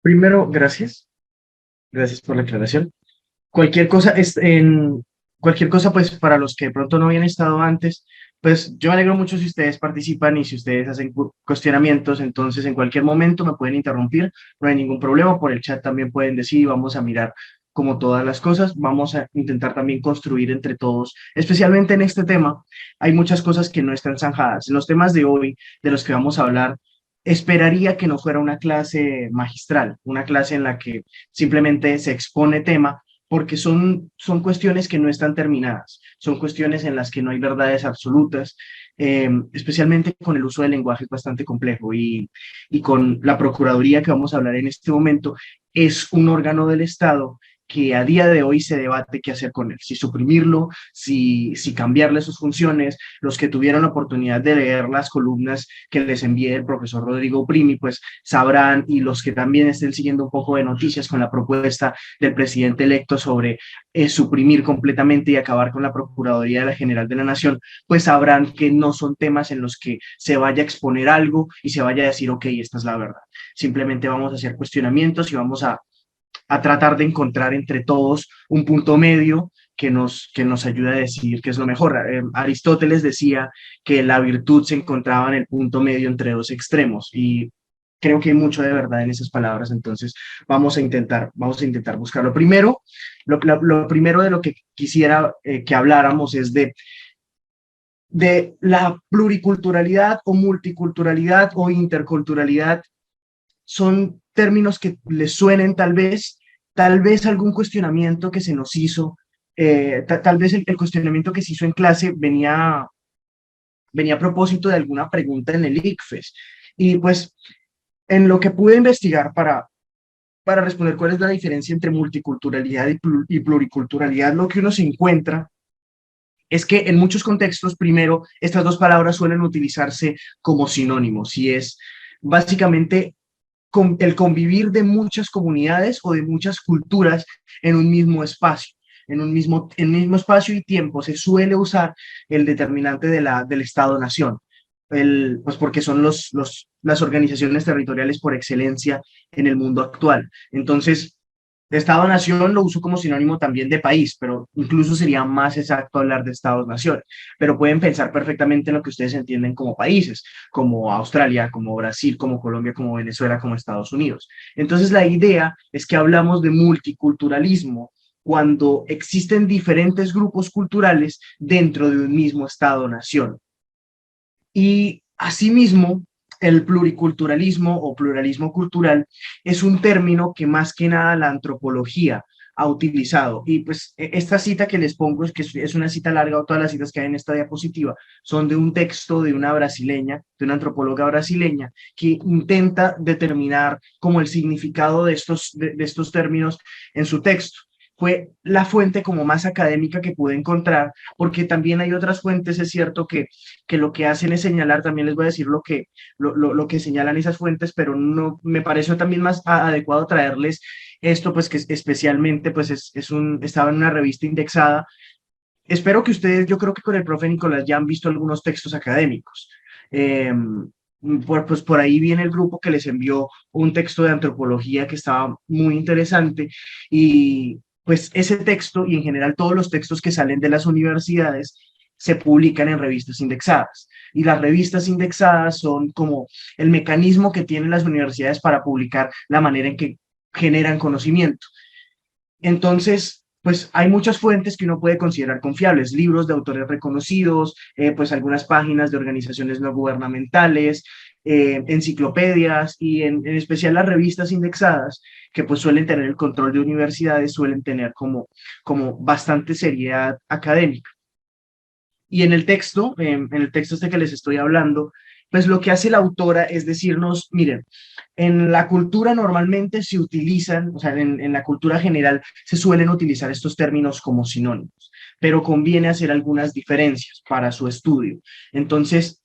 Primero, gracias. Gracias por la aclaración. Cualquier cosa, cualquier cosa, pues para los que de pronto no habían estado antes, pues yo me alegro mucho si ustedes participan y si ustedes hacen cuestionamientos, entonces en cualquier momento me pueden interrumpir, no hay ningún problema, por el chat también pueden decir y vamos a mirar como todas las cosas, vamos a intentar también construir entre todos, especialmente en este tema, hay muchas cosas que no están zanjadas. En los temas de hoy, de los que vamos a hablar, esperaría que no fuera una clase magistral, una clase en la que simplemente se expone tema, porque son cuestiones que no están terminadas, son cuestiones en las que no hay verdades absolutas, especialmente con el uso del lenguaje bastante complejo y con la Procuraduría que vamos a hablar en este momento, es un órgano del Estado que a día de hoy se debate qué hacer con él, si suprimirlo, si cambiarle sus funciones. Los que tuvieron la oportunidad de leer las columnas que les envié el profesor Rodrigo Primi, pues sabrán, y los que también estén siguiendo un poco de noticias con la propuesta del presidente electo sobre suprimir completamente y acabar con la Procuraduría de la General de la Nación, pues sabrán que no son temas en los que se vaya a exponer algo y se vaya a decir, ok, esta es la verdad. Simplemente vamos a hacer cuestionamientos y vamos a tratar de encontrar entre todos un punto medio que nos ayude a decidir qué es lo mejor. Aristóteles decía que la virtud se encontraba en el punto medio entre dos extremos y creo que hay mucho de verdad en esas palabras, entonces vamos a intentar buscarlo. Primero, lo primero de lo que quisiera que habláramos es de la pluriculturalidad o multiculturalidad o interculturalidad. Son términos que les suenen tal vez algún cuestionamiento que se nos hizo, tal vez el cuestionamiento que se hizo en clase venía a propósito de alguna pregunta en el ICFES. Y pues en lo que pude investigar para responder cuál es la diferencia entre multiculturalidad y pluriculturalidad, lo que uno se encuentra es que en muchos contextos, primero, estas dos palabras suelen utilizarse como sinónimos y es básicamente el convivir de muchas comunidades o de muchas culturas en un mismo espacio. En un mismo espacio y tiempo se suele usar el determinante del Estado-Nación, pues porque son las organizaciones territoriales por excelencia en el mundo actual. Entonces, Estado-nación lo uso como sinónimo también de país, pero incluso sería más exacto hablar de Estados-nación. Pero pueden pensar perfectamente en lo que ustedes entienden como países, como Australia, como Brasil, como Colombia, como Venezuela, como Estados Unidos. Entonces, la idea es que hablamos de multiculturalismo cuando existen diferentes grupos culturales dentro de un mismo Estado-nación. Y asimismo, el pluriculturalismo o pluralismo cultural es un término que más que nada la antropología ha utilizado. Y pues esta cita que les pongo es que es una cita larga, o todas las citas que hay en esta diapositiva son de un texto de una brasileña, de una antropóloga brasileña, que intenta determinar como el significado de estos términos en su texto. Fue la fuente como más académica que pude encontrar, porque también hay otras fuentes, es cierto que lo que hacen es señalar, también les voy a decir lo que señalan esas fuentes, pero no me pareció también más adecuado traerles esto, pues que especialmente pues estaba en una revista indexada. Espero que ustedes, yo creo que con el profe Nicolás ya han visto algunos textos académicos. Eh, pues por ahí viene el grupo que les envió un texto de antropología que estaba muy interesante y pues ese texto y en general todos los textos que salen de las universidades se publican en revistas indexadas. Y las revistas indexadas son como el mecanismo que tienen las universidades para publicar la manera en que generan conocimiento. Entonces, pues hay muchas fuentes que uno puede considerar confiables, libros de autores reconocidos, pues algunas páginas de organizaciones no gubernamentales, enciclopedias y en especial las revistas indexadas, que pues suelen tener el control de universidades, suelen tener como bastante seriedad académica. Y en el texto este que les estoy hablando, pues lo que hace la autora es decirnos, miren, en la cultura normalmente se utilizan, o sea, en la cultura general se suelen utilizar estos términos como sinónimos, pero conviene hacer algunas diferencias para su estudio. Entonces,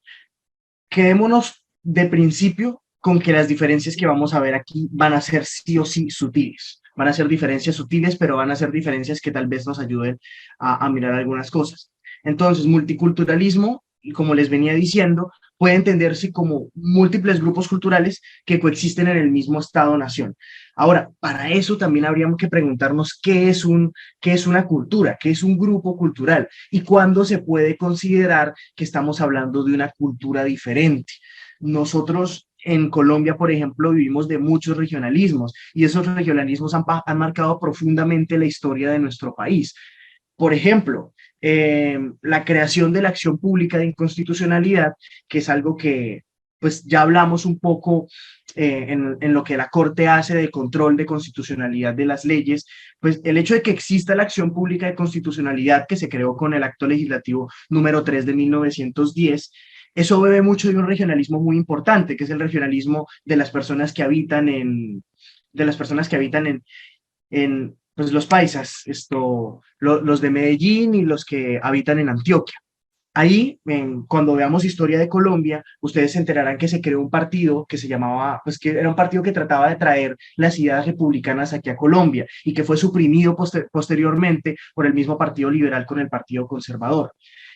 quedémonos de principio con que las diferencias que vamos a ver aquí van a ser sí o sí sutiles. Van a ser diferencias sutiles, pero van a ser diferencias que tal vez nos ayuden a mirar algunas cosas. Entonces, multiculturalismo, como les venía diciendo, puede entenderse como múltiples grupos culturales que coexisten en el mismo Estado-nación. Ahora, para eso también habríamos que preguntarnos qué es una cultura, qué es un grupo cultural y cuándo se puede considerar que estamos hablando de una cultura diferente. Nosotros en Colombia, por ejemplo, vivimos de muchos regionalismos y esos regionalismos han marcado profundamente la historia de nuestro país. Por ejemplo, la creación de la acción pública de inconstitucionalidad, que es algo que pues ya hablamos un poco en lo que la Corte hace de control de constitucionalidad de las leyes, pues el hecho de que exista la acción pública de constitucionalidad que se creó con el acto legislativo número 3 de 1910, eso bebe mucho de un regionalismo muy importante, que es el regionalismo de las personas que habitan de las personas que habitan en pues, los paisas, los de Medellín y los que habitan en Antioquia. Ahí, cuando veamos historia de Colombia, ustedes se enterarán que se creó un partido que se llamaba, pues que era un partido que trataba de traer las ideas republicanas aquí a Colombia y que fue suprimido posteriormente por el mismo Partido Liberal con el Partido Conservador.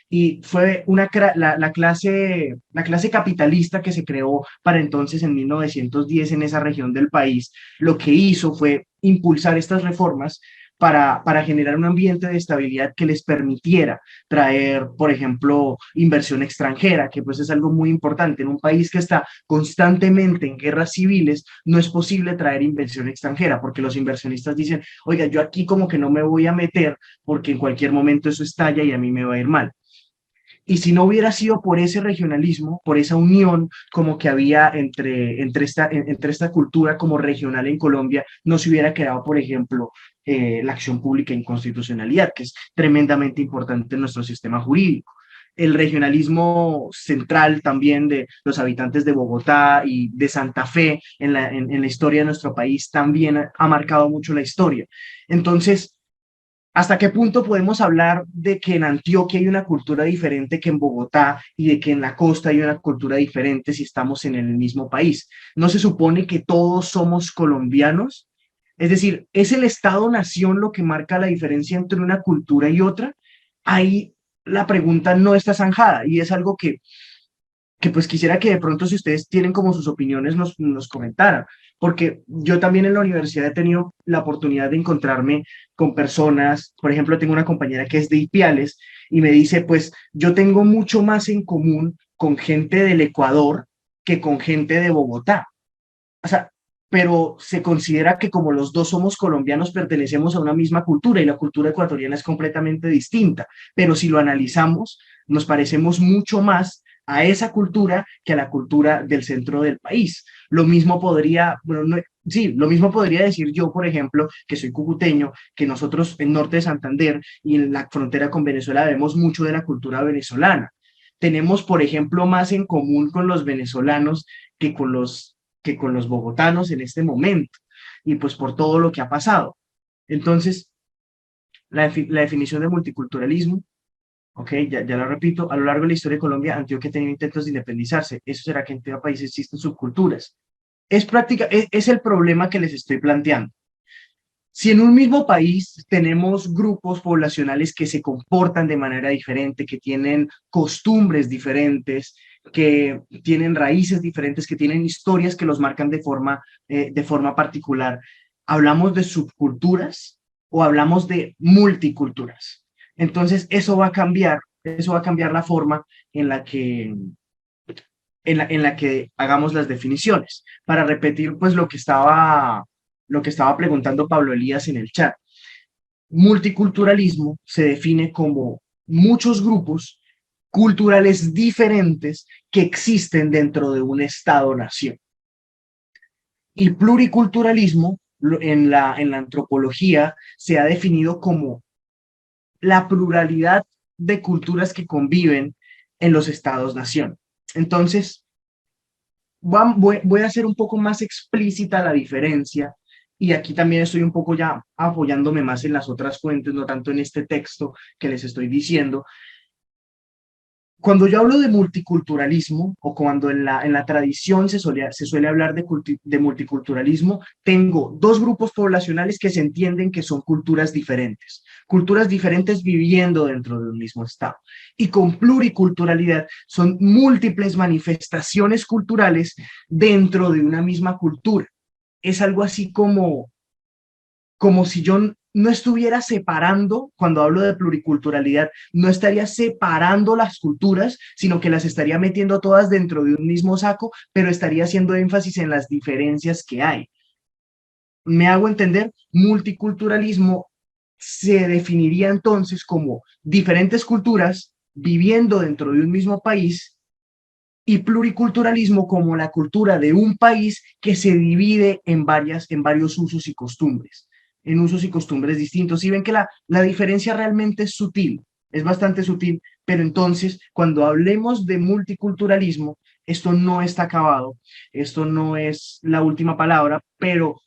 Y fue la clase capitalista que se creó para entonces en 1910 en esa región del país, lo que hizo fue impulsar estas reformas para generar un ambiente de estabilidad que les permitiera traer, por ejemplo, inversión extranjera, que pues es algo muy importante. En un país que está constantemente en guerras civiles, no es posible traer inversión extranjera, porque los inversionistas dicen, oiga, yo aquí como que no me voy a meter porque en cualquier momento eso estalla y a mí me va a ir mal. Y si no hubiera sido por ese regionalismo, por esa unión como que había entre esta cultura como regional en Colombia, no se hubiera quedado, por ejemplo, la acción pública en constitucionalidad, que es tremendamente importante en nuestro sistema jurídico. El regionalismo central también de los habitantes de Bogotá y de Santa Fe en la historia de nuestro país también ha marcado mucho la historia. Entonces, ¿hasta qué punto podemos hablar de que en Antioquia hay una cultura diferente que en Bogotá y de que en la costa hay una cultura diferente si estamos en el mismo país? ¿No se supone que todos somos colombianos? Es decir, ¿es el Estado-nación lo que marca la diferencia entre una cultura y otra? Ahí la pregunta no está zanjada y es algo que pues quisiera que de pronto si ustedes tienen como sus opiniones nos comentaran, porque yo también en la universidad he tenido la oportunidad de encontrarme con personas, por ejemplo, tengo una compañera que es de Ipiales y me dice, pues yo tengo mucho más en común con gente del Ecuador que con gente de Bogotá. O sea, pero se considera que como los dos somos colombianos, pertenecemos a una misma cultura y la cultura ecuatoriana es completamente distinta. Pero si lo analizamos, nos parecemos mucho más a esa cultura que a la cultura del centro del país. Lo mismo podría, bueno, no, sí, lo mismo podría decir yo, por ejemplo, que soy cucuteño, que nosotros en norte de Santander y en la frontera con Venezuela vemos mucho de la cultura venezolana. Tenemos, por ejemplo, más en común con los venezolanos que que con los bogotanos en este momento, y pues por todo lo que ha pasado. Entonces, la definición de multiculturalismo, ok, ya lo repito, a lo largo de la historia de Colombia, Antioquia ha tenido intentos de independizarse. Eso será que en todo país existen subculturas. Es el problema que les estoy planteando. Si en un mismo país tenemos grupos poblacionales que se comportan de manera diferente, que tienen costumbres diferentes, que tienen raíces diferentes, que tienen historias que los marcan de forma particular, ¿hablamos de subculturas o hablamos de multiculturas? Entonces, eso va a cambiar la forma en la en la que hagamos las definiciones. Para repetir, pues lo que estaba preguntando Pablo Elías en el chat. Multiculturalismo se define como muchos grupos culturales diferentes que existen dentro de un Estado-nación. Y pluriculturalismo en la antropología se ha definido como la pluralidad de culturas que conviven en los estados-nación. Entonces, voy a hacer un poco más explícita la diferencia y aquí también estoy un poco ya apoyándome más en las otras fuentes, no tanto en este texto que les estoy diciendo. Cuando yo hablo de multiculturalismo o cuando en la tradición se suele hablar de multiculturalismo, tengo dos grupos poblacionales que se entienden que son culturas diferentes. culturas diferentes viviendo dentro de un mismo estado. Y con pluriculturalidad son múltiples manifestaciones culturales dentro de una misma cultura. Es algo así como si yo no estuviera separando, cuando hablo de pluriculturalidad, no estaría separando las culturas, sino que las estaría metiendo todas dentro de un mismo saco, pero estaría haciendo énfasis en las diferencias que hay. Me hago entender, multiculturalismo se definiría entonces como diferentes culturas viviendo dentro de un mismo país y pluriculturalismo como la cultura de un país que se divide en varios usos y costumbres, en usos y costumbres distintos. Y ven que la diferencia realmente es sutil, es bastante sutil, pero entonces cuando hablemos de multiculturalismo, esto no está acabado, esto no es la última palabra, pero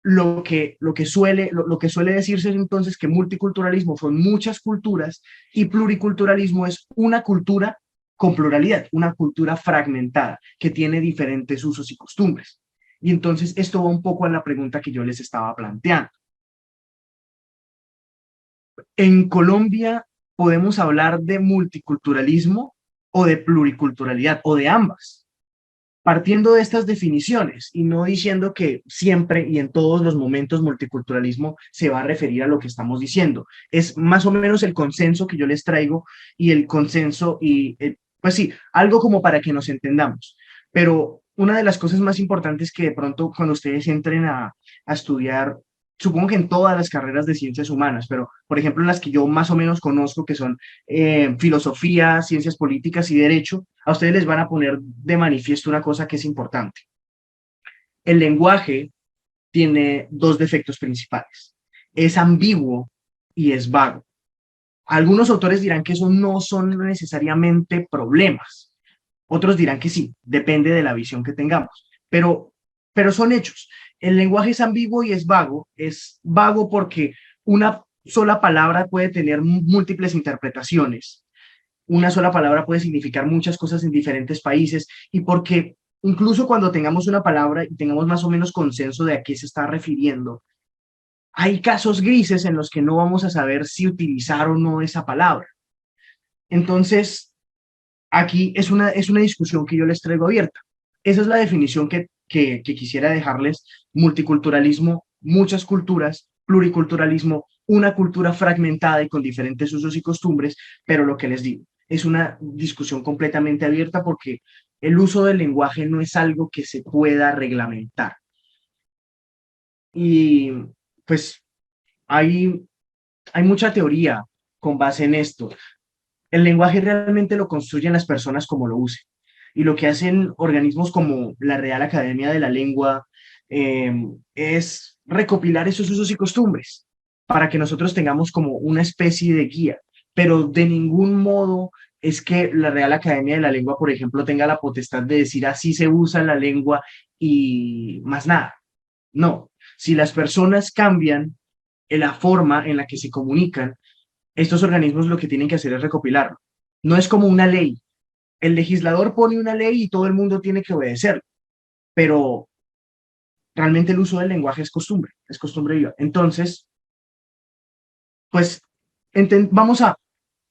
lo que suele decirse es entonces que multiculturalismo son muchas culturas y pluriculturalismo es una cultura con pluralidad, una cultura fragmentada que tiene diferentes usos y costumbres. Y entonces esto va un poco a la pregunta que yo les estaba planteando. En Colombia podemos hablar de multiculturalismo o de pluriculturalidad o de ambas, partiendo de estas definiciones y no diciendo que siempre y en todos los momentos multiculturalismo se va a referir a lo que estamos diciendo. Es más o menos el consenso que yo les traigo y el consenso y, pues sí, algo como para que nos entendamos. Pero una de las cosas más importantes que de pronto cuando ustedes entren a estudiar, supongo que en todas las carreras de ciencias humanas, pero por ejemplo en las que yo más o menos conozco, que son filosofía, ciencias políticas y derecho, a ustedes les van a poner de manifiesto una cosa que es importante. El lenguaje tiene dos defectos principales. Es ambiguo y es vago. Algunos autores dirán que eso no son necesariamente problemas. Otros dirán que sí, depende de la visión que tengamos. Pero son hechos. El lenguaje es ambiguo y es vago. Es vago porque una sola palabra puede tener múltiples interpretaciones. Una sola palabra puede significar muchas cosas en diferentes países y porque incluso cuando tengamos una palabra y tengamos más o menos consenso de a qué se está refiriendo, hay casos grises en los que no vamos a saber si utilizar o no esa palabra. Entonces, aquí es una discusión que yo les traigo abierta. Esa es la definición que quisiera dejarles. Multiculturalismo, muchas culturas, pluriculturalismo, una cultura fragmentada y con diferentes usos y costumbres, pero lo que les digo, es una discusión completamente abierta porque el uso del lenguaje no es algo que se pueda reglamentar. Y pues hay, hay mucha teoría con base en esto. El lenguaje realmente lo construyen las personas como lo usen. Y lo que hacen organismos como la Real Academia de la Lengua eh, es recopilar esos usos y costumbres para que nosotros tengamos como una especie de guía. Pero de ningún modo es que la Real Academia de la Lengua, por ejemplo, tenga la potestad de decir así se usa la lengua y más nada. No, si las personas cambian en la forma en la que se comunican, estos organismos lo que tienen que hacer es recopilarlo. No es como una ley. El legislador pone una ley y todo el mundo tiene que obedecer, pero realmente el uso del lenguaje es costumbre viva. Entonces, pues vamos a,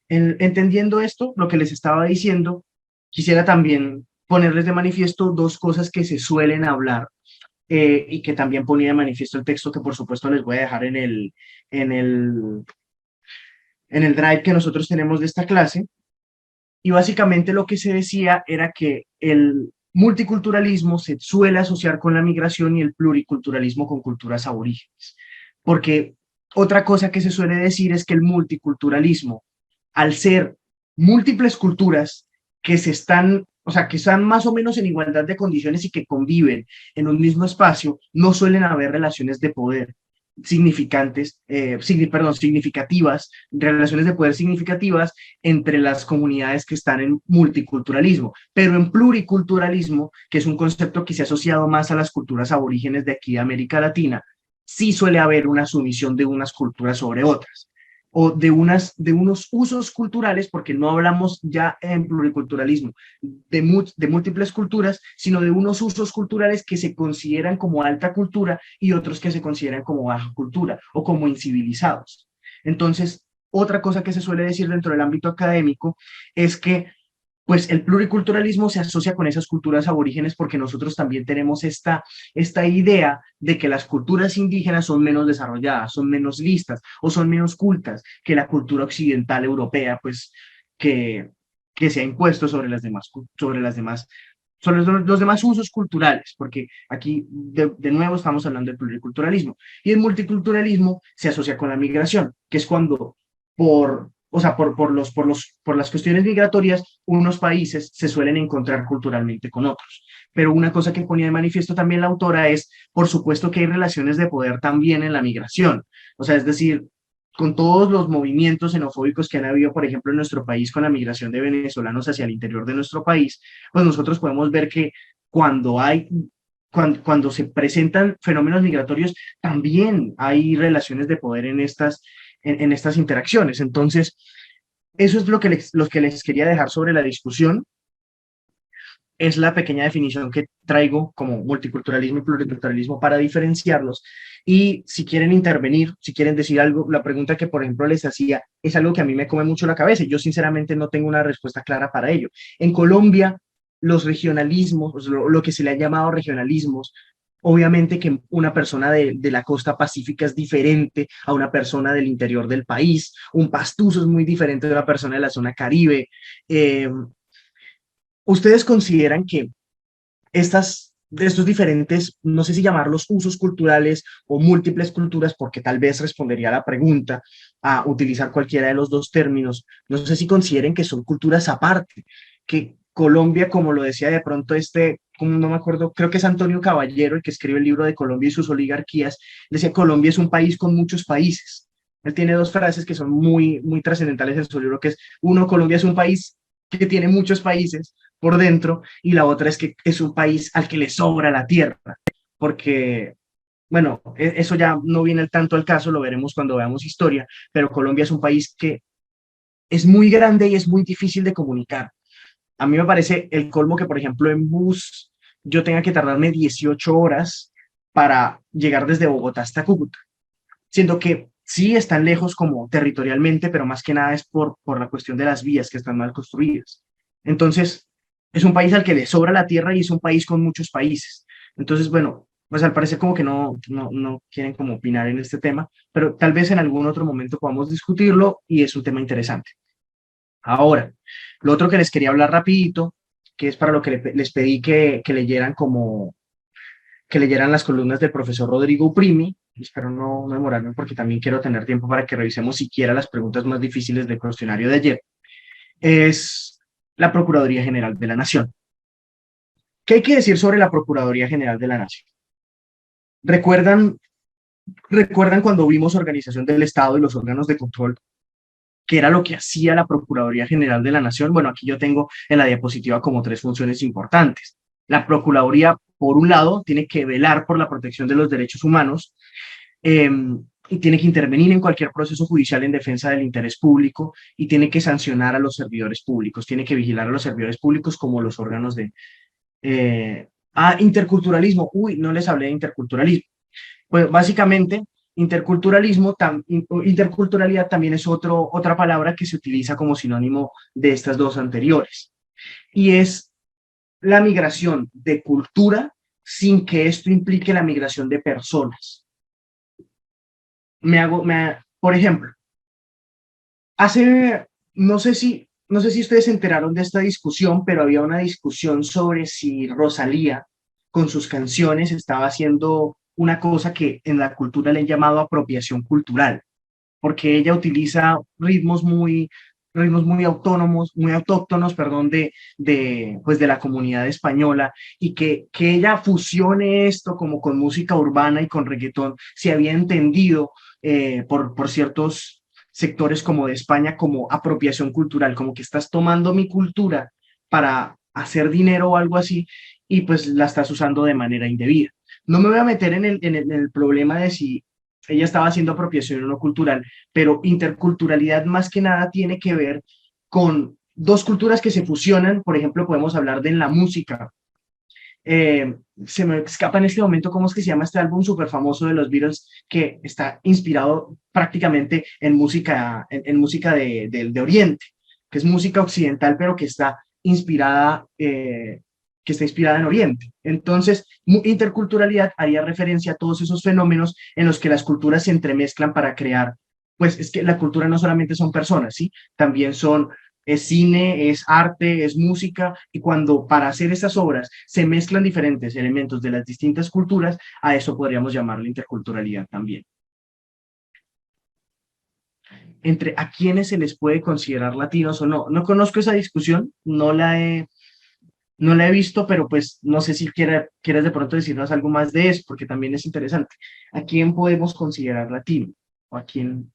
entendiendo esto, lo que les estaba diciendo, quisiera también ponerles de manifiesto dos cosas que se suelen hablar y que también ponía de manifiesto el texto que por supuesto les voy a dejar en el, en el drive que nosotros tenemos de esta clase. Y básicamente lo que se decía era que el multiculturalismo se suele asociar con la migración y el pluriculturalismo con culturas aborígenes. Porque otra cosa que se suele decir es que el multiculturalismo, al ser múltiples culturas que se están, o sea, que están más o menos en igualdad de condiciones y que conviven en un mismo espacio, no suelen haber relaciones de poder significativas, relaciones de poder significativas entre las comunidades que están en multiculturalismo, pero en pluriculturalismo, que es un concepto que se ha asociado más a las culturas aborígenes de aquí de América Latina, sí suele haber una sumisión de unas culturas sobre otras o de unos usos culturales, porque no hablamos ya en pluriculturalismo de múltiples culturas, sino de unos usos culturales que se consideran como alta cultura y otros que se consideran como baja cultura o como incivilizados. Entonces, otra cosa que se suele decir dentro del ámbito académico es que pues el pluriculturalismo se asocia con esas culturas aborígenes porque nosotros también tenemos esta idea de que las culturas indígenas son menos desarrolladas, son menos listas o son menos cultas que la cultura occidental europea, pues que, que se ha impuesto sobre los demás usos culturales, porque aquí de nuevo estamos hablando del pluriculturalismo. Y el multiculturalismo se asocia con la migración, que es cuando o sea, por las cuestiones migratorias, unos países se suelen encontrar culturalmente con otros. Pero una cosa que ponía de manifiesto también la autora es, por supuesto que hay relaciones de poder también en la migración. O sea, es decir, con todos los movimientos xenofóbicos que han habido, por ejemplo, en nuestro país con la migración de venezolanos hacia el interior de nuestro país, pues nosotros podemos ver que cuando hay, cuando se presentan fenómenos migratorios, también hay relaciones de poder en estas interacciones. Entonces, eso es lo que les quería dejar sobre la discusión. Es la pequeña definición que traigo como multiculturalismo y pluriculturalismo para diferenciarlos. Y si quieren intervenir, si quieren decir algo, la pregunta que, por ejemplo, les hacía es algo que a mí me come mucho la cabeza y yo sinceramente no tengo una respuesta clara para ello. En Colombia, los regionalismos, lo que se le ha llamado regionalismos, obviamente que una persona de la costa pacífica es diferente a una persona del interior del país, un pastuso es muy diferente de una persona de la zona Caribe. ¿Ustedes consideran que de estos diferentes, no sé si llamarlos usos culturales o múltiples culturas, porque tal vez respondería a la pregunta a utilizar cualquiera de los dos términos, no sé si consideren que son culturas aparte, que Colombia, como lo decía de pronto como no me acuerdo, creo que es Antonio Caballero, el que escribe el libro de Colombia y sus oligarquías, decía Colombia es un país con muchos países. Él tiene dos frases que son muy trascendentales en su libro, que es, uno, Colombia es un país que tiene muchos países por dentro, y la otra es que es un país al que le sobra la tierra, porque, bueno, eso ya no viene tanto al caso, lo veremos cuando veamos historia, pero Colombia es un país que es muy grande y es muy difícil de comunicar. A mí me parece el colmo que, por ejemplo, en bus yo tenga que tardarme 18 horas para llegar desde Bogotá hasta Cúcuta, siendo que sí están lejos como territorialmente, pero más que nada es por la cuestión de las vías que están mal construidas. Entonces, es un país al que le sobra la tierra y es un país con muchos países. Entonces, bueno, pues al parecer como que no quieren como opinar en este tema, pero tal vez en algún otro momento podamos discutirlo y es un tema interesante. Ahora, lo otro que les quería hablar rapidito, que es para lo que les pedí que leyeran que leyeran las columnas del profesor Rodrigo Primi. Espero no demorarme porque también quiero tener tiempo para que revisemos siquiera las preguntas más difíciles del cuestionario de ayer. Es la Procuraduría General de la Nación. ¿Qué hay que decir sobre la Procuraduría General de la Nación? ¿Recuerdan, recuerdan cuando vimos organización del Estado y los órganos de control, qué era lo que hacía la Procuraduría General de la Nación? Bueno, aquí yo tengo en la diapositiva como tres funciones importantes. La Procuraduría, por un lado, tiene que velar por la protección de los derechos humanos, eh, y tiene que intervenir en cualquier proceso judicial en defensa del interés público y tiene que sancionar a los servidores públicos, tiene que vigilar a los servidores públicos como los órganos de... interculturalismo, uy, no les hablé de interculturalismo. Pues básicamente, interculturalidad también es otra palabra que se utiliza como sinónimo de estas dos anteriores, y es la migración de cultura sin que esto implique la migración de personas. Por ejemplo, hace, no sé si ustedes se enteraron de esta discusión, pero había una discusión sobre si Rosalía con sus canciones estaba haciendo una cosa que en la cultura le han llamado apropiación cultural, porque ella utiliza ritmos muy autónomos, muy autóctonos, perdón, pues de la comunidad española, y que ella fusione esto como con música urbana y con reggaetón, se había entendido por ciertos sectores como de España como apropiación cultural, como que estás tomando mi cultura para hacer dinero o algo así, y pues la estás usando de manera indebida. No me voy a meter en el problema de si ella estaba haciendo apropiación no cultural, pero interculturalidad más que nada tiene que ver con dos culturas que se fusionan. Por ejemplo, podemos hablar de en la música. Eh, Se me escapa en este momento cómo es que se llama este álbum súper famoso de los Beatles que está inspirado prácticamente en música, en música de Oriente, que es música occidental, pero que está inspirada en Oriente. Entonces, interculturalidad haría referencia a todos esos fenómenos en los que las culturas se entremezclan para crear, pues es que la cultura no solamente son personas, ¿sí? También es cine, es arte, es música, y cuando para hacer esas obras se mezclan diferentes elementos de las distintas culturas, a eso podríamos llamarle interculturalidad también. Entre a quienes se les puede considerar latinos o no. No conozco esa discusión, no la he visto, pero pues no sé si quieres de pronto decirnos algo más de eso, porque también es interesante. ¿A quién podemos considerar latino? ¿O a quién?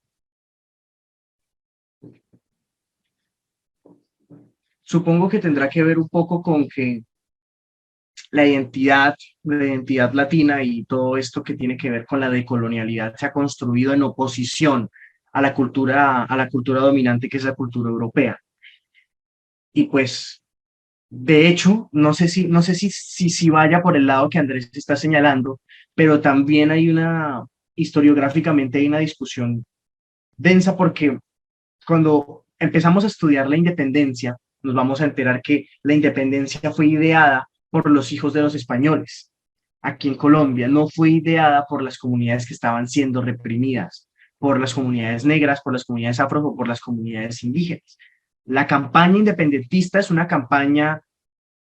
Supongo que tendrá que ver un poco con que la identidad latina y todo esto que tiene que ver con la decolonialidad se ha construido en oposición a la cultura dominante que es la cultura europea. Y pues, de hecho, no sé si vaya por el lado que Andrés está señalando, pero también hay historiográficamente hay una discusión densa porque cuando empezamos a estudiar la independencia, nos vamos a enterar que la independencia fue ideada por los hijos de los españoles aquí en Colombia, no fue ideada por las comunidades que estaban siendo reprimidas, por las comunidades negras, por las comunidades afro o por las comunidades indígenas. La campaña independentista es una campaña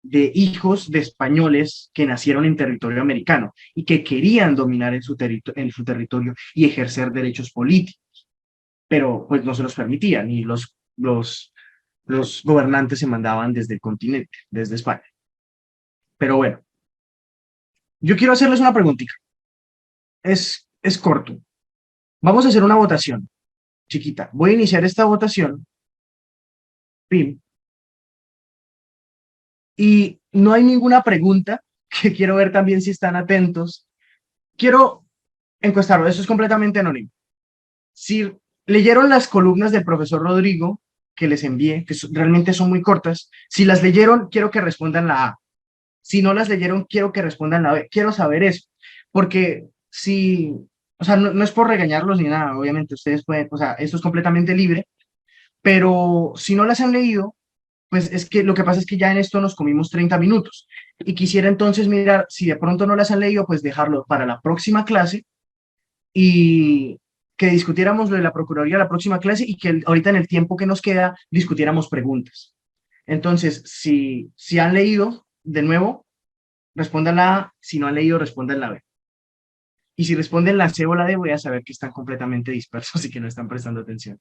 de hijos de españoles que nacieron en territorio americano y que querían dominar en su territorio y ejercer derechos políticos, pero pues no se los permitían y los gobernantes se mandaban desde el continente, desde España. Pero bueno, yo quiero hacerles una preguntita. Es corto. Vamos a hacer una votación chiquita. Voy a iniciar esta votación, pim, y no hay ninguna pregunta, que quiero ver también si están atentos. Quiero encuestarlo, eso es completamente anónimo. Si leyeron las columnas del profesor Rodrigo que les envié, realmente son muy cortas, si las leyeron, quiero que respondan la A. Si no las leyeron, quiero que respondan la B. Quiero saber eso, porque si, o sea, no es por regañarlos ni nada, obviamente ustedes pueden, o sea, esto es completamente libre, pero si no las han leído, pues es que lo que pasa es que ya en esto nos comimos 30 minutos y quisiera entonces mirar si de pronto no las han leído, pues dejarlo para la próxima clase y que discutiéramos lo de la Procuraduría la próxima clase y que ahorita en el tiempo que nos queda discutiéramos preguntas. Entonces, si han leído, de nuevo, respondan la A, si no han leído, respondan la B. Y si responden la C o la D, voy a saber que están completamente dispersos y que no están prestando atención.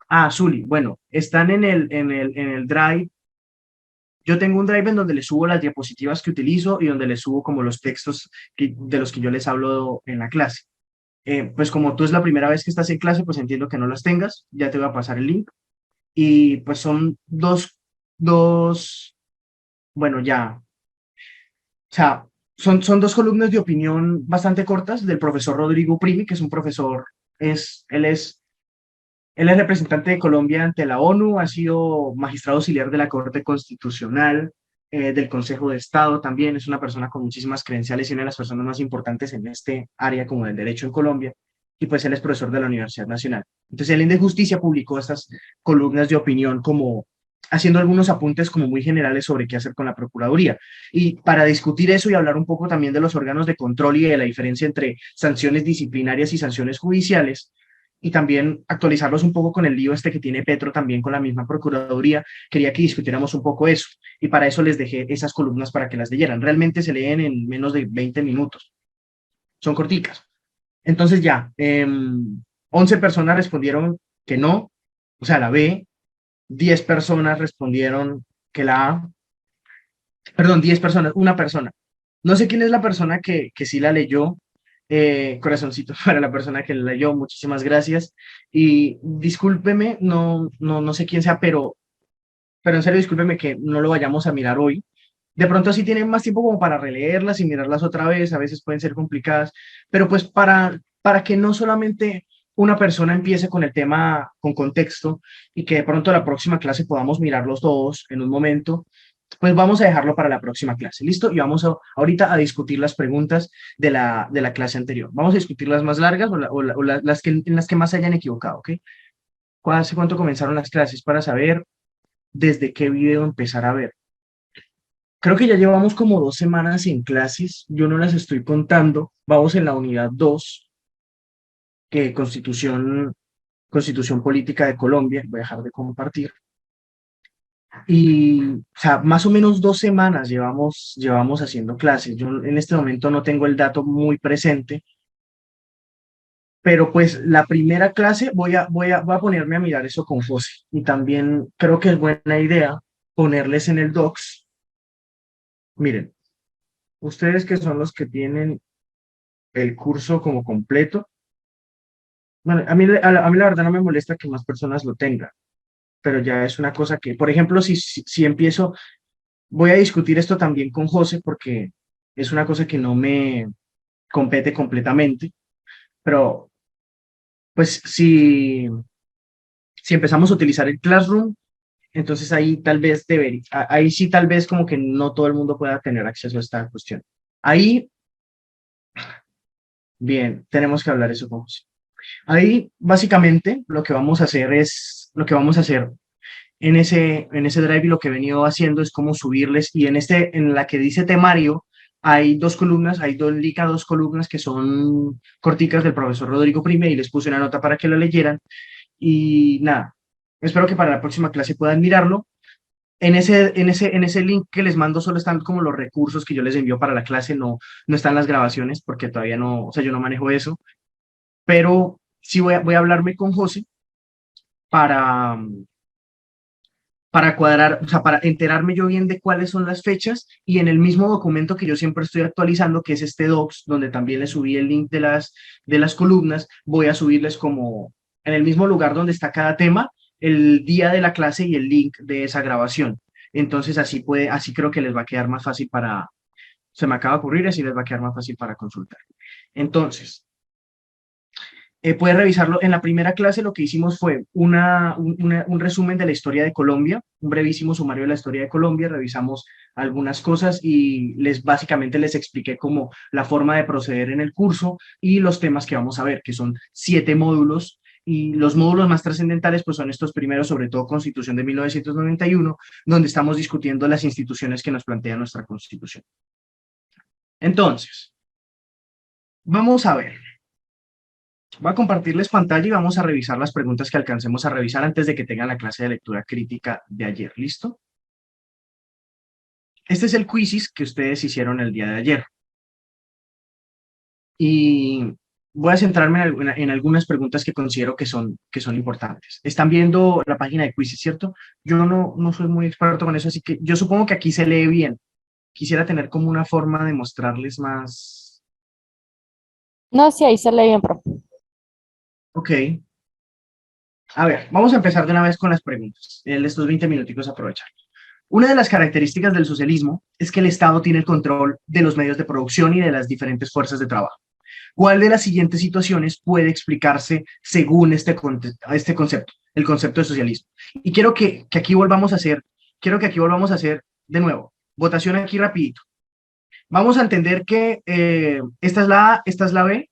Ah, Zuli, bueno, están en el Drive. Yo tengo un drive en donde les subo las diapositivas que utilizo y donde les subo como los textos de los que yo les hablo en la clase. Pues como tú es la primera vez que estás en clase, pues entiendo que no las tengas, ya te voy a pasar el link. Y pues son bueno, ya, o sea, son dos columnas de opinión bastante cortas del profesor Rodrigo Primi, que es un profesor, es, él es Él es representante de Colombia ante la ONU, ha sido magistrado auxiliar de la Corte Constitucional, del Consejo de Estado también, es una persona con muchísimas credenciales y una de las personas más importantes en este área como del derecho en Colombia, y pues él es profesor de la Universidad Nacional. Entonces, el de Justicia publicó estas columnas de opinión como haciendo algunos apuntes como muy generales sobre qué hacer con la Procuraduría. Y para discutir eso y hablar un poco también de los órganos de control y de la diferencia entre sanciones disciplinarias y sanciones judiciales, y también actualizarlos un poco con el lío este que tiene Petro también con la misma Procuraduría, quería que discutiéramos un poco eso. Y para eso les dejé esas columnas para que las leyeran. Realmente se leen en menos de 20 minutos. Son corticas. Entonces ya, 11 personas respondieron que no, o sea, la B, 10 personas respondieron que la A, perdón, 10 personas, una persona. No sé quién es la persona que sí la leyó. Corazoncito para la persona que la leyó, muchísimas gracias. Y discúlpeme, no sé quién sea, pero en serio, discúlpeme que no lo vayamos a mirar hoy. De pronto sí tienen más tiempo como para releerlas y mirarlas otra vez, a veces pueden ser complicadas, pero pues para que no solamente una persona empiece con el tema con contexto y que de pronto la próxima clase podamos mirarlos todos en un momento, pues vamos a dejarlo para la próxima clase, ¿listo? Y vamos ahorita a discutir las preguntas de la clase anterior. Vamos a discutir las más largas o las que, en las que más se hayan equivocado, ¿ok? ¿Hace cuánto comenzaron las clases para saber desde qué video empezar a ver? Creo que ya llevamos como 2 semanas en clases, yo no las estoy contando, vamos en la unidad 2, que Constitución Política de Colombia, voy a dejar de compartir. Y, o sea, más o menos 2 semanas llevamos haciendo clases. Yo en este momento no tengo el dato muy presente, pero pues la primera clase voy a ponerme a mirar eso con José. Y también creo que es buena idea ponerles en el Docs. Miren, ustedes que son los que tienen el curso como completo, bueno, a mí la verdad no me molesta que más personas lo tengan, pero ya es una cosa que, por ejemplo, si empiezo, voy a discutir esto también con José porque es una cosa que no me compete completamente, pero pues si empezamos a utilizar el Classroom, entonces ahí tal vez ahí sí tal vez como que no todo el mundo pueda tener acceso a esta cuestión. Ahí, bien, tenemos que hablar eso con José. Ahí básicamente lo que vamos a hacer en ese drive y lo que he venido haciendo es como subirles y en la que dice temario hay dos columnas, hay dos link a dos columnas que son corticas del profesor Rodrigo Prime y les puse una nota para que lo leyeran y nada, espero que para la próxima clase puedan mirarlo. En ese link que les mando solo están como los recursos que yo les envío para la clase, no están las grabaciones porque todavía no, o sea, yo no manejo eso, pero sí voy a hablarme con José para, para cuadrar, o sea, para enterarme yo bien de cuáles son las fechas y en el mismo documento que yo siempre estoy actualizando, que es este docs, donde también les subí el link de las columnas, voy a subirles como en el mismo lugar donde está cada tema, el día de la clase y el link de esa grabación. Entonces así creo que les va a quedar más fácil se me acaba de ocurrir, así les va a quedar más fácil para consultar. Entonces, puedes revisarlo. En la primera clase lo que hicimos fue un resumen de la historia de Colombia, un brevísimo sumario de la historia de Colombia, revisamos algunas cosas y básicamente les expliqué como la forma de proceder en el curso y los temas que vamos a ver, que son 7 módulos. Y los módulos más trascendentales pues son estos primeros, sobre todo Constitución de 1991, donde estamos discutiendo las instituciones que nos plantea nuestra Constitución. Entonces, vamos a ver. Voy a compartirles pantalla y vamos a revisar las preguntas que alcancemos a revisar antes de que tengan la clase de lectura crítica de ayer. ¿Listo? Este es el quizzes que ustedes hicieron el día de ayer. Y voy a centrarme en algunas preguntas que considero que son importantes. Están viendo la página de quizzes, ¿cierto? Yo no soy muy experto con eso, así que yo supongo que aquí se lee bien. Quisiera tener como una forma de mostrarles más. No, sí, ahí se lee bien, profe. Ok. A ver, vamos a empezar de una vez con las preguntas. Estos 20 minuticos aprovechar. Una de las características del socialismo es que el Estado tiene el control de los medios de producción y de las diferentes fuerzas de trabajo. ¿Cuál de las siguientes situaciones puede explicarse según este concepto, el concepto de socialismo? Y quiero que aquí volvamos a hacer de nuevo, votación aquí rapidito. Vamos a entender que esta es la A, esta es la B,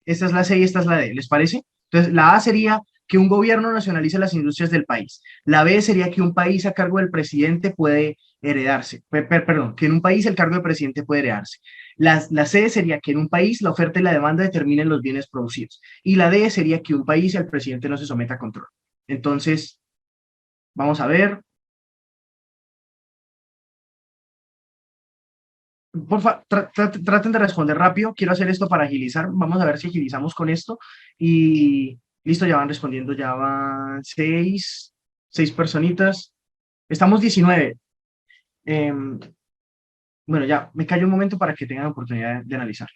esta es la C y esta es la D, ¿les parece? Entonces, la A sería que un gobierno nacionalice las industrias del país. La B sería que un país a cargo del presidente puede heredarse. Perdón, que en un país el cargo de presidente puede heredarse. La C sería que en un país la oferta y la demanda determinen los bienes producidos. Y la D sería que un país el presidente no se someta a control. Entonces, vamos a ver. Porfa, traten de responder rápido. Quiero hacer esto para agilizar. Vamos a ver si agilizamos con esto. Y listo, ya van respondiendo, ya van seis personitas. Estamos 19. Em, bueno, ya, me callo un momento para que tengan oportunidad de analizar.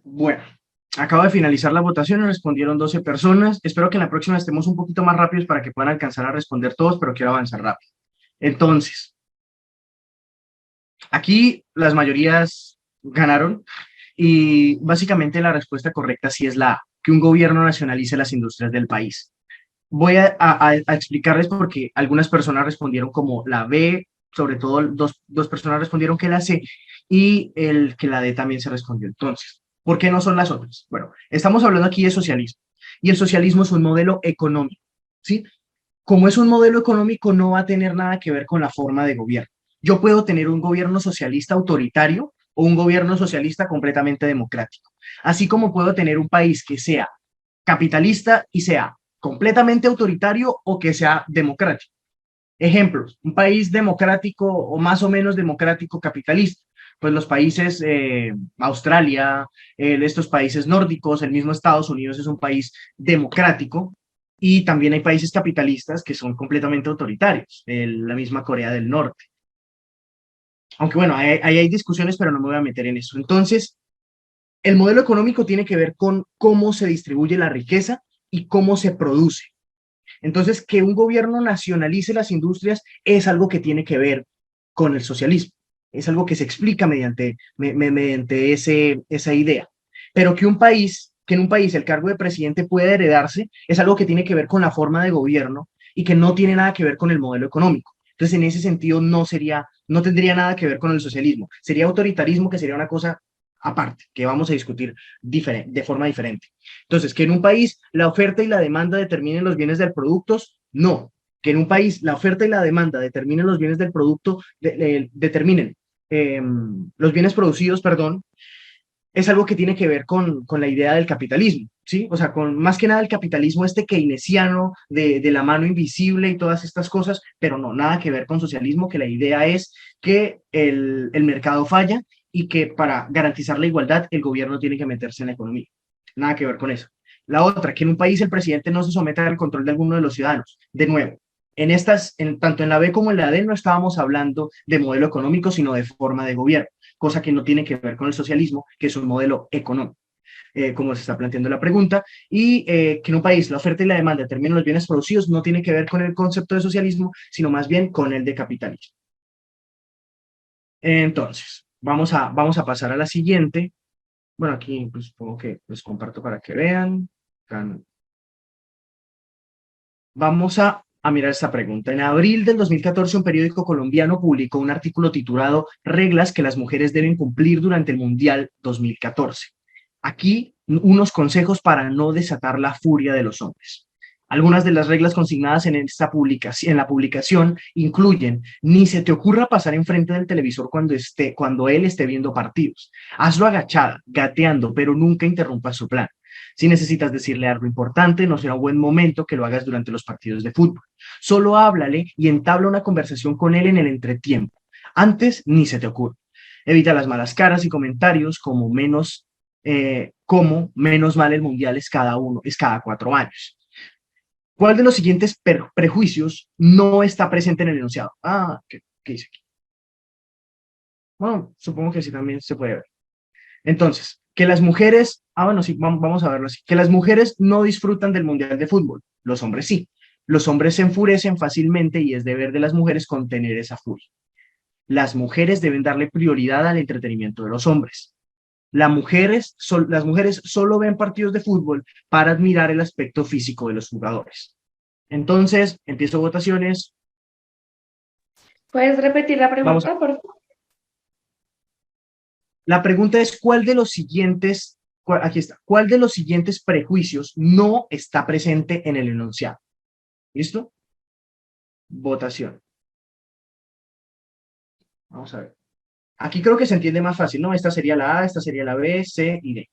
Bueno, acabo de finalizar la votación y respondieron 12 personas. Espero que en la próxima estemos un poquito más rápidos para que puedan alcanzar a responder todos, pero quiero avanzar rápido. Entonces, aquí las mayorías ganaron y básicamente la respuesta correcta sí es la A, que un gobierno nacionalice las industrias del país. Voy a explicarles porque algunas personas respondieron como la B, sobre todo dos personas respondieron que la C y el que la D también se respondió. Entonces, ¿por qué no son las otras? Bueno, estamos hablando aquí de socialismo y el socialismo es un modelo económico, ¿sí? Como es un modelo económico, no va a tener nada que ver con la forma de gobierno. Yo puedo tener un gobierno socialista autoritario o un gobierno socialista completamente democrático, así como puedo tener un país que sea capitalista y sea completamente autoritario o que sea democrático. Ejemplos, un país democrático o más o menos democrático capitalista, pues los países, Australia, estos países nórdicos, el mismo Estados Unidos es un país democrático y también hay países capitalistas que son completamente autoritarios, la misma Corea del Norte. Aunque bueno, ahí hay discusiones, pero no me voy a meter en eso. Entonces, el modelo económico tiene que ver con cómo se distribuye la riqueza y cómo se produce. Entonces, que un gobierno nacionalice las industrias es algo que tiene que ver con el socialismo. Es algo que se explica mediante esa idea. Pero que en un país el cargo de presidente puede heredarse, es algo que tiene que ver con la forma de gobierno y que no tiene nada que ver con el modelo económico. Entonces, en ese sentido, no tendría nada que ver con el socialismo. Sería autoritarismo, que sería una cosa aparte, que vamos a discutir de forma diferente. Entonces, que en un país la oferta y la demanda determinen los bienes del producto, no. Que en un país la oferta y la demanda determinen los bienes del producto, determinen los bienes producidos, perdón, es algo que tiene que ver con la idea del capitalismo, ¿sí? O sea, con más que nada el capitalismo este keynesiano de la mano invisible y todas estas cosas, pero no, nada que ver con socialismo, que la idea es que el mercado falla y que para garantizar la igualdad el gobierno tiene que meterse en la economía. Nada que ver con eso. La otra, que en un país el presidente no se someta al control de alguno de los ciudadanos. De nuevo, tanto en la B como en la D no estábamos hablando de modelo económico, sino de forma de gobierno, cosa que no tiene que ver con el socialismo, que es un modelo económico, como se está planteando la pregunta, y que en un país la oferta y la demanda determinan los bienes producidos no tiene que ver con el concepto de socialismo, sino más bien con el de capitalismo. Entonces, vamos a pasar a la siguiente. Bueno, aquí pues supongo que los comparto para que vean. Vamos a mirar esta pregunta. En abril del 2014, un periódico colombiano publicó un artículo titulado Reglas que las mujeres deben cumplir durante el Mundial 2014. Aquí unos consejos para no desatar la furia de los hombres. Algunas de las reglas consignadas en la publicación incluyen: ni se te ocurra pasar enfrente del televisor cuando él esté viendo partidos. Hazlo agachada, gateando, pero nunca interrumpas su plan. Si necesitas decirle algo importante, no será un buen momento que lo hagas durante los partidos de fútbol. Solo háblale y entabla una conversación con él en el entretiempo. Antes, ni se te ocurre. Evita las malas caras y comentarios como menos mal el mundial es cada 4 años. ¿Cuál de los siguientes prejuicios no está presente en el enunciado? ¿Qué dice aquí? Bueno, supongo que sí también se puede ver. Entonces, que las mujeres, bueno, sí, vamos a verlo así, que las mujeres no disfrutan del mundial de fútbol, los hombres sí. Los hombres se enfurecen fácilmente y es deber de las mujeres contener esa furia. Las mujeres deben darle prioridad al entretenimiento de los hombres. Las mujeres solo ven partidos de fútbol para admirar el aspecto físico de los jugadores. Entonces, empiezo votaciones. ¿Puedes repetir la Vamos a, pregunta, por favor? la pregunta es, aquí está, ¿cuál de los siguientes prejuicios no está presente en el enunciado? ¿Listo? Votación. Vamos a ver. Aquí creo que se entiende más fácil, ¿no? Esta sería la A, esta sería la B, C y D.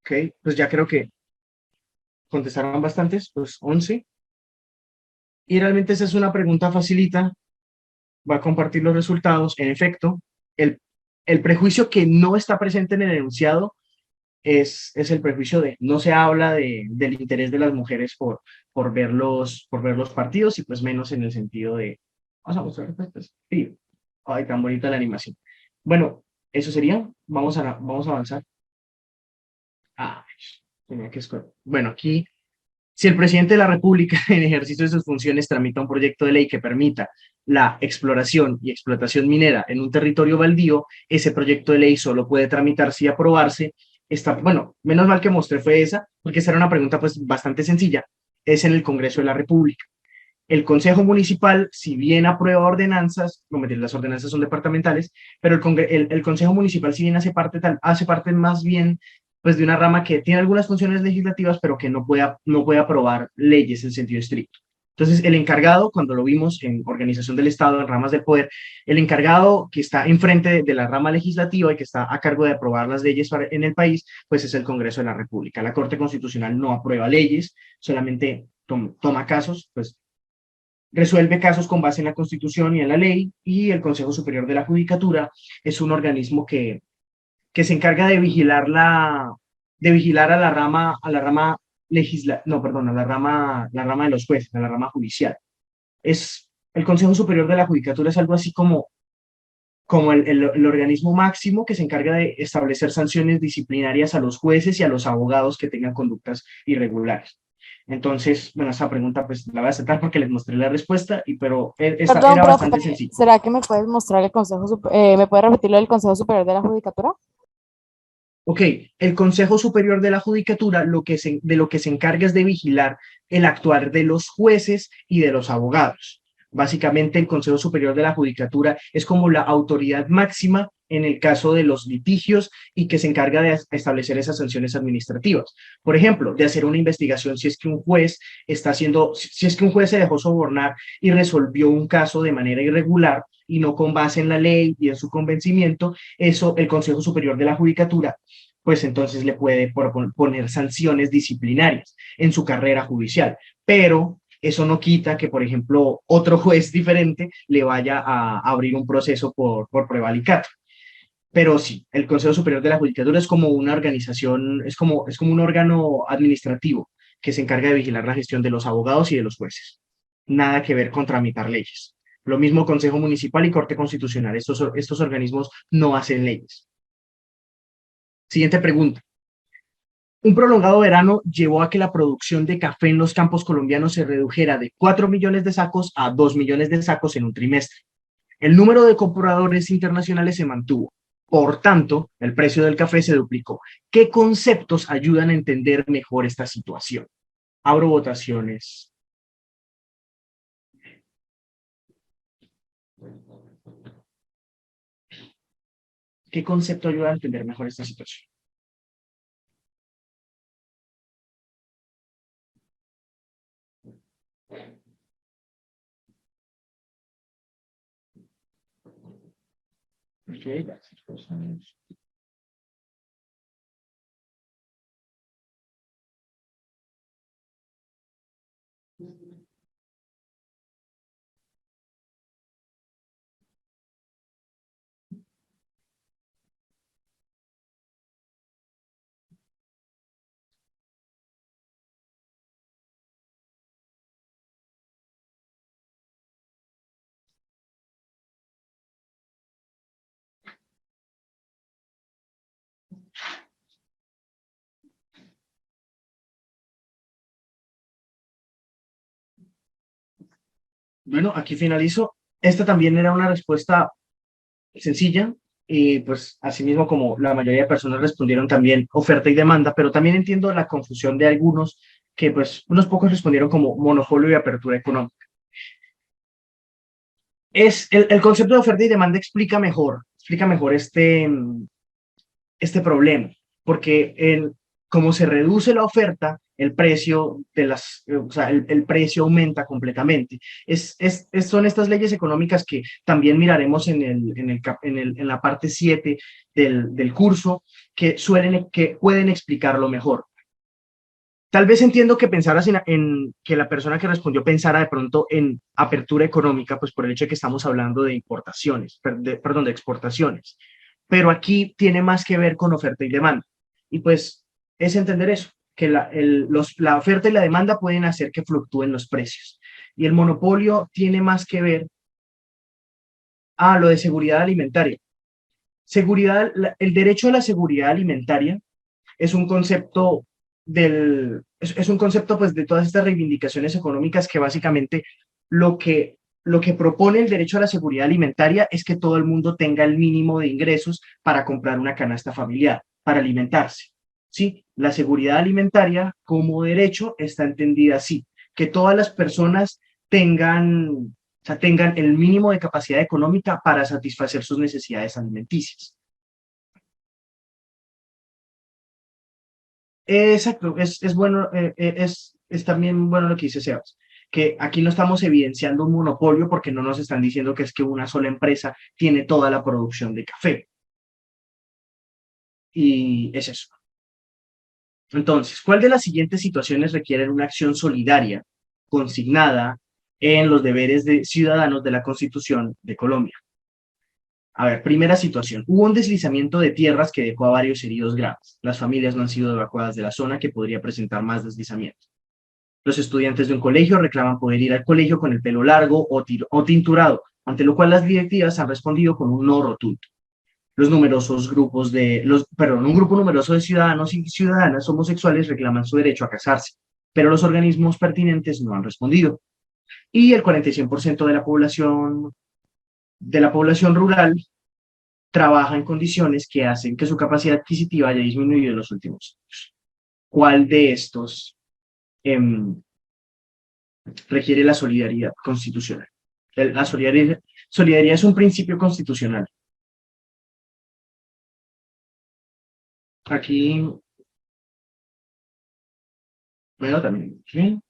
Ok, pues ya creo que contestaron bastantes, pues 11. Y realmente esa es una pregunta facilita. Va a compartir los resultados. En efecto, el, el prejuicio que no está presente en el enunciado es el prejuicio de no se habla del interés de las mujeres por ver los partidos y pues menos en el sentido de, vamos a mostrar respuestas. Sí, ay, tan bonita la animación. Bueno, eso sería, vamos a avanzar. Ah, tenía que bueno, aquí, si el presidente de la República, en ejercicio de sus funciones, tramita un proyecto de ley que permita la exploración y explotación minera en un territorio baldío, ese proyecto de ley solo puede tramitarse y aprobarse. Bueno, menos mal que mostré fue esa, porque esa era una pregunta pues bastante sencilla. Es en el Congreso de la República. El Consejo Municipal, si bien aprueba ordenanzas, no mentira, las ordenanzas son departamentales, pero el Consejo Municipal, si bien hace parte más bien pues, de una rama que tiene algunas funciones legislativas, pero que no puede aprobar leyes en sentido estricto. Entonces, el encargado, cuando lo vimos en organización del Estado, en ramas del poder, el encargado que está enfrente de la rama legislativa y que está a cargo de aprobar las leyes en el país, pues es el Congreso de la República. La Corte Constitucional no aprueba leyes, solamente toma casos, pues resuelve casos con base en la Constitución y en la ley, y el Consejo Superior de la Judicatura es un organismo que se encarga de vigilar a la rama no, perdón, la rama de los jueces, a la rama judicial. El Consejo Superior de la Judicatura es algo así como el organismo máximo que se encarga de establecer sanciones disciplinarias a los jueces y a los abogados que tengan conductas irregulares. Entonces, bueno, esa pregunta pues la voy a aceptar porque les mostré la respuesta, pero esta Perdón, era profe, bastante sencilla. ¿será que me puedes mostrar el me puedes repetirlo del Consejo Superior de la Judicatura? Ok, el Consejo Superior de la Judicatura de lo que se encarga es de vigilar el actuar de los jueces y de los abogados. Básicamente, el Consejo Superior de la Judicatura es como la autoridad máxima en el caso de los litigios y que se encarga de establecer esas sanciones administrativas. Por ejemplo, de hacer una investigación si es que un juez si es que un juez se dejó sobornar y resolvió un caso de manera irregular y no con base en la ley y en su convencimiento, eso el Consejo Superior de la Judicatura pues entonces le puede poner sanciones disciplinarias en su carrera judicial. Pero eso no quita que, por ejemplo, otro juez diferente le vaya a abrir un proceso por prevaricato. Pero sí, el Consejo Superior de la Judicatura es como una organización, es como un órgano administrativo que se encarga de vigilar la gestión de los abogados y de los jueces. Nada que ver con tramitar leyes. Lo mismo Consejo Municipal y Corte Constitucional. Estos organismos no hacen leyes. Siguiente pregunta. Un prolongado verano llevó a que la producción de café en los campos colombianos se redujera de 4 millones de sacos a 2 millones de sacos en un trimestre. El número de compradores internacionales se mantuvo. Por tanto, el precio del café se duplicó. ¿Qué conceptos ayudan a entender mejor esta situación? Abro votaciones. ¿Qué concepto ayuda a entender mejor esta situación? Okay, bueno, aquí finalizo. Esta también era una respuesta sencilla y pues asimismo como la mayoría de personas respondieron también oferta y demanda, pero también entiendo la confusión de algunos que pues unos pocos respondieron como monopolio y apertura económica. El concepto de oferta y demanda explica mejor este problema, porque como se reduce la oferta, el precio de o sea, el precio aumenta completamente. Son estas leyes económicas que también miraremos en la parte 7 del curso, que pueden explicarlo mejor. Tal vez entiendo que pensaras que la persona que respondió pensara de pronto en apertura económica, pues por el hecho de que estamos hablando de importaciones, perdón, de exportaciones. Pero aquí tiene más que ver con oferta y demanda. Y pues es entender eso, que la oferta y la demanda pueden hacer que fluctúen los precios. Y el monopolio tiene más que ver a lo de seguridad alimentaria. El derecho a la seguridad alimentaria es un concepto es un concepto pues de todas estas reivindicaciones económicas que básicamente lo que, lo que propone el derecho a la seguridad alimentaria es que todo el mundo tenga el mínimo de ingresos para comprar una canasta familiar, para alimentarse. ¿Sí? La seguridad alimentaria como derecho está entendida así, que todas las personas tengan el mínimo de capacidad económica para satisfacer sus necesidades alimenticias. Exacto, es bueno, es también bueno lo que dice Sebas, que aquí no estamos evidenciando un monopolio porque no nos están diciendo que es que una sola empresa tiene toda la producción de café. Y es eso. Entonces, ¿cuál de las siguientes situaciones requieren una acción solidaria consignada en los deberes de ciudadanos de la Constitución de Colombia? A ver, primera situación. Hubo un deslizamiento de tierras que dejó a varios heridos graves. Las familias no han sido evacuadas de la zona que podría presentar más deslizamientos. Los estudiantes de un colegio reclaman poder ir al colegio con el pelo largo o tinturado, ante lo cual las directivas han respondido con un no rotundo. Un grupo numeroso de ciudadanos y ciudadanas homosexuales reclaman su derecho a casarse, pero los organismos pertinentes no han respondido. Y el 46% de la población rural trabaja en condiciones que hacen que su capacidad adquisitiva haya disminuido en los últimos años. ¿Cuál de estos em, requiere la solidaridad constitucional? La solidaridad es un principio constitucional. Aquí, bueno, también. ¿Sí?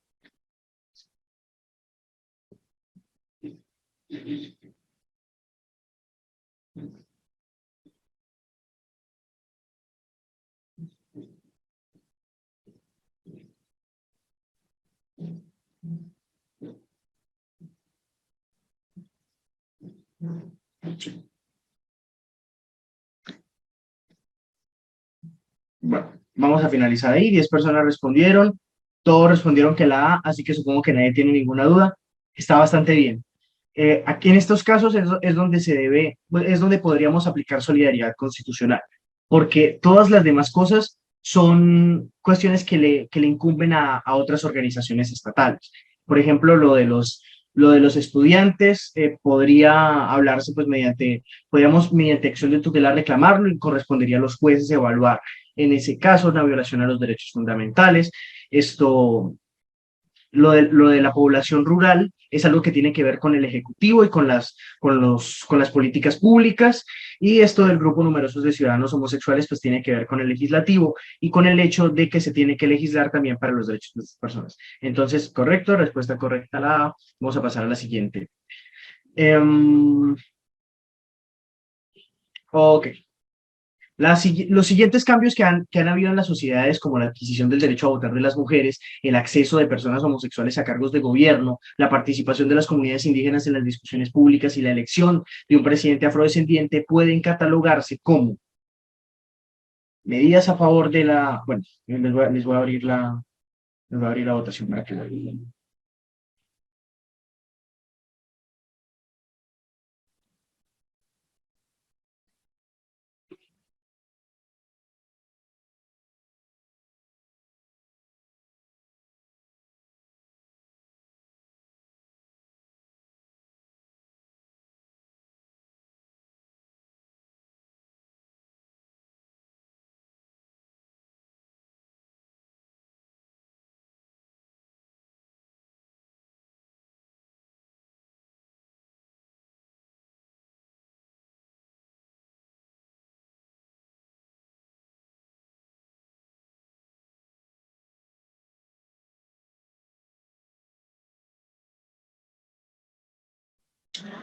Bueno, vamos a finalizar ahí. 10 personas respondieron. Todos respondieron que la A, así que supongo que nadie tiene ninguna duda. Está bastante bien. Aquí en estos casos es donde es donde podríamos aplicar solidaridad constitucional, porque todas las demás cosas son cuestiones que le incumben a otras organizaciones estatales. Por ejemplo, lo de los estudiantes podría hablarse pues podríamos mediante acción de tutela reclamarlo y correspondería a los jueces evaluar en ese caso una violación a los derechos fundamentales. Esto lo de la población rural es algo que tiene que ver con el Ejecutivo y con las políticas públicas, y esto del grupo numeroso de ciudadanos homosexuales pues tiene que ver con el Legislativo y con el hecho de que se tiene que legislar también para los derechos de las personas. Entonces, correcto, respuesta correcta la A. Vamos a pasar a la siguiente. Ok. Los siguientes cambios que han habido en las sociedades, como la adquisición del derecho a votar de las mujeres, el acceso de personas homosexuales a cargos de gobierno, la participación de las comunidades indígenas en las discusiones públicas y la elección de un presidente afrodescendiente, pueden catalogarse como medidas a favor de la... Bueno, les voy a abrir les voy a abrir la votación para que lo vean.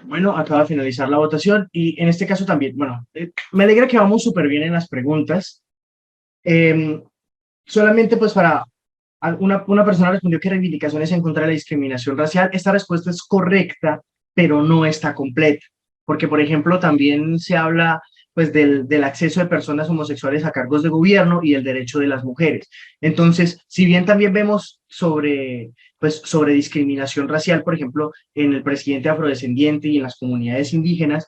Bueno, acaba de finalizar la votación y en este caso también, bueno, me alegra que vamos súper bien en las preguntas. Em, Solamente pues para una persona respondió que reivindicaciones en contra de la discriminación racial. Esta respuesta es correcta, pero no está completa, porque por ejemplo también se habla pues del acceso de personas homosexuales a cargos de gobierno y el derecho de las mujeres. Entonces, si bien también vemos sobre discriminación racial, por ejemplo, en el presidente afrodescendiente y en las comunidades indígenas,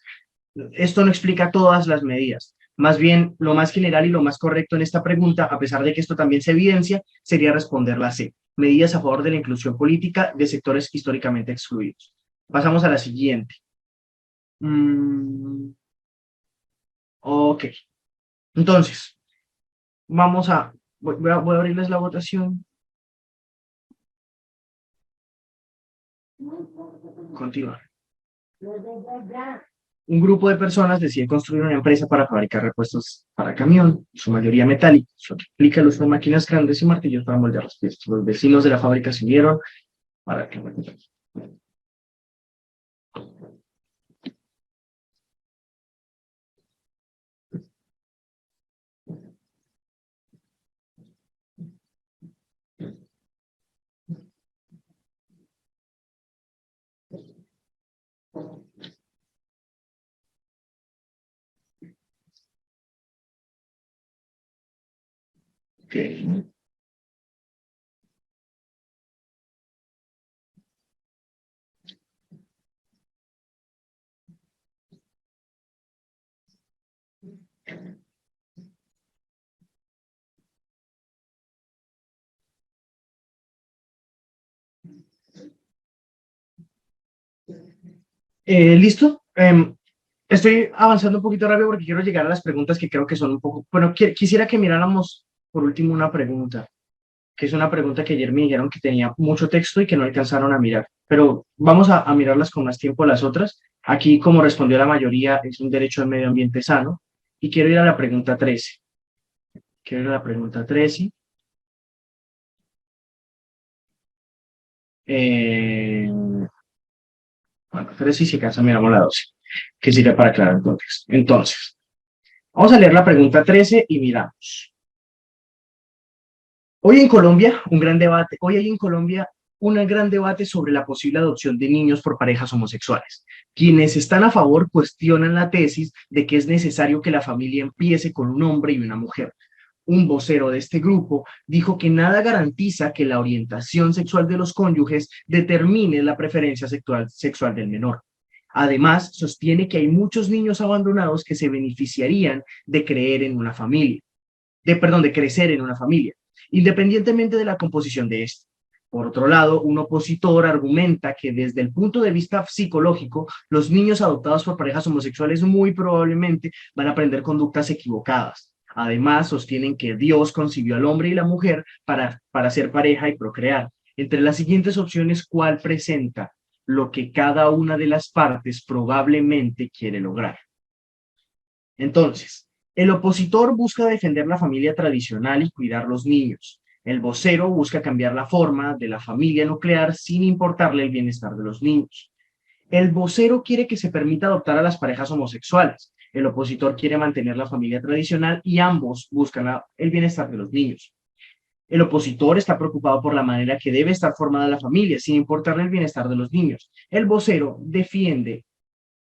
esto no explica todas las medidas. Más bien, lo más general y lo más correcto en esta pregunta, a pesar de que esto también se evidencia, sería responder la C. Medidas a favor de la inclusión política de sectores históricamente excluidos. Pasamos a la siguiente. Mm, ok. Entonces, vamos a, voy a abrirles la votación. Continuar. Un grupo de personas decide construir una empresa para fabricar repuestos para camión, su mayoría metálicos. Lo que implica el uso de máquinas grandes y martillos para moldear las piezas. Los vecinos de la fábrica se unieron para que... Okay. ¿Listo? Estoy avanzando un poquito rápido porque quiero llegar a las preguntas que creo que son un poco... Bueno, quisiera que miráramos por último una pregunta, que es una pregunta que ayer me dijeron que tenía mucho texto y que no alcanzaron a mirar. Pero vamos a mirarlas con más tiempo las otras. Aquí, como respondió la mayoría, es un derecho al medio ambiente sano. Y quiero ir a la pregunta 13. Quiero ir a la pregunta 13. Bueno, 13 y si acaso miramos la 12, que sirve para aclarar el contexto. Entonces, vamos a leer la pregunta 13 y miramos. Hoy hay en Colombia un gran debate sobre la posible adopción de niños por parejas homosexuales. Quienes están a favor cuestionan la tesis de que es necesario que la familia empiece con un hombre y una mujer. Un vocero de este grupo dijo que nada garantiza que la orientación sexual de los cónyuges determine la preferencia sexual del menor. Además, sostiene que hay muchos niños abandonados que se beneficiarían de creer en una familia, de crecer en una familia, independientemente de la composición de ésta. Por otro lado, un opositor argumenta que desde el punto de vista psicológico, los niños adoptados por parejas homosexuales muy probablemente van a aprender conductas equivocadas. Además, sostienen que Dios concibió al hombre y la mujer para ser pareja y procrear. Entre las siguientes opciones, ¿cuál presenta lo que cada una de las partes probablemente quiere lograr? Entonces, el opositor busca defender la familia tradicional y cuidar los niños. El vocero busca cambiar la forma de la familia nuclear sin importarle el bienestar de los niños. El vocero quiere que se permita adoptar a las parejas homosexuales. El opositor quiere mantener la familia tradicional y ambos buscan el bienestar de los niños. El opositor está preocupado por la manera que debe estar formada la familia, sin importarle el bienestar de los niños. El vocero defiende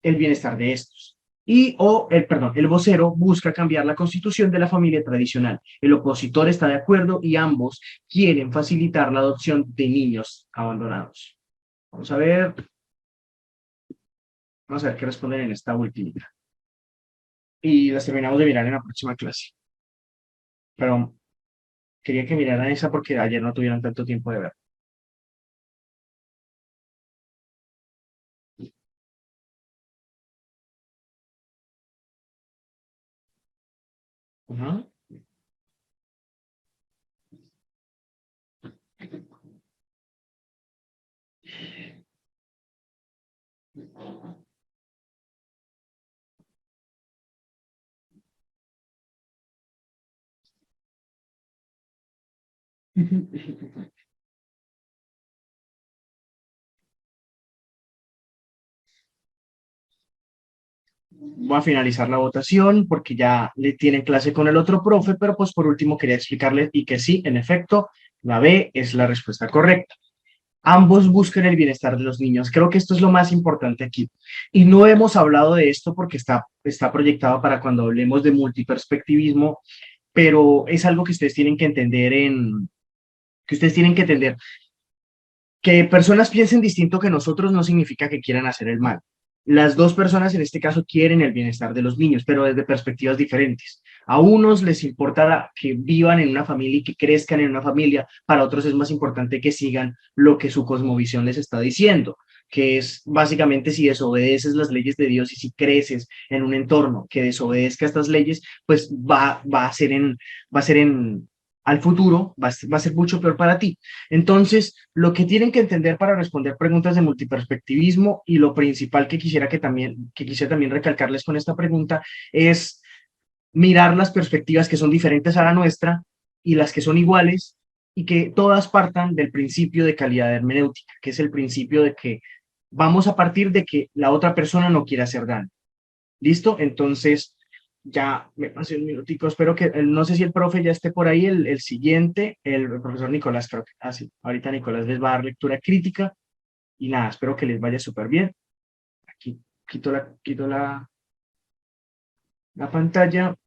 el bienestar de estos. El vocero busca cambiar la constitución de la familia tradicional. El opositor está de acuerdo y ambos quieren facilitar la adopción de niños abandonados. Vamos a ver, vamos a ver qué responden en esta última. Y las terminamos de mirar en la próxima clase. Pero quería que miraran esa porque ayer no tuvieron tanto tiempo de ver. Uh -huh. voy a finalizar la votación porque ya le tienen clase con el otro profe, pero pues por último quería explicarles y que sí, en efecto, la B es la respuesta correcta. Ambos buscan el bienestar de los niños. Creo que esto es lo más importante aquí. Y no hemos hablado de esto porque está proyectado para cuando hablemos de multiperspectivismo, pero es algo que ustedes tienen que entender que ustedes tienen que entender. Que personas piensen distinto que nosotros no significa que quieran hacer el mal. Las dos personas en este caso quieren el bienestar de los niños, pero desde perspectivas diferentes. A unos les importa que vivan en una familia y que crezcan en una familia, para otros es más importante que sigan lo que su cosmovisión les está diciendo, que es básicamente si desobedeces las leyes de Dios y si creces en un entorno que desobedezca estas leyes, pues va a ser en, al futuro, va a ser mucho peor para ti. Entonces, lo que tienen que entender para responder preguntas de multiperspectivismo y lo principal que quisiera también recalcarles con esta pregunta es mirar las perspectivas que son diferentes a la nuestra y las que son iguales y que todas partan del principio de calidad hermenéutica, que es el principio de que vamos a partir de que la otra persona no quiere hacer daño. ¿Listo? Entonces, ya me pasé un minutico, espero que, no sé si el profe ya esté por ahí, el siguiente, el profesor Nicolás, creo que, sí, ahorita Nicolás les va a dar lectura crítica y nada, espero que les vaya súper bien. Aquí quito la pantalla